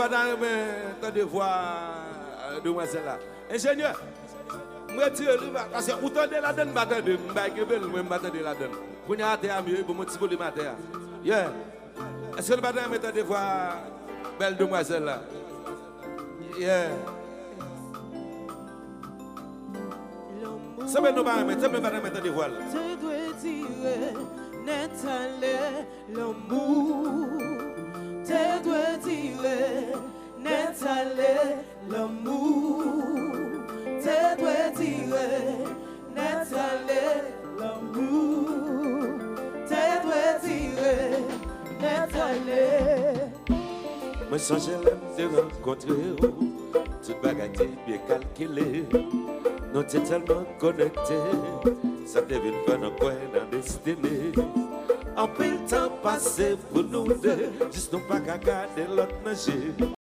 Madame, attendez voir demoiselle là. Ingénieur, moi tire parce que autant de la donne battre de m'baguer moi battre de la donne. Pour y aller à mieux pour mon petit peu de matin. Yeah. Est-ce que le matin m'attendez voir belle demoiselle là? Yeah. Ça va nous pas mettre, ça me va mettre des voiles. Je dois dire net aller l'amour. Je dois dire net aller l'amour. Je dois dire net aller l'amour. Je dois dire net aller. Moi change l'aime de rencontrer. Toute bagarre bien calculée. Nous sommes tellement connectés, ça devient pas nos coins dans destinée. En peu de temps passé pour nous deux, juste nous pas qu'à garder l'autre nager.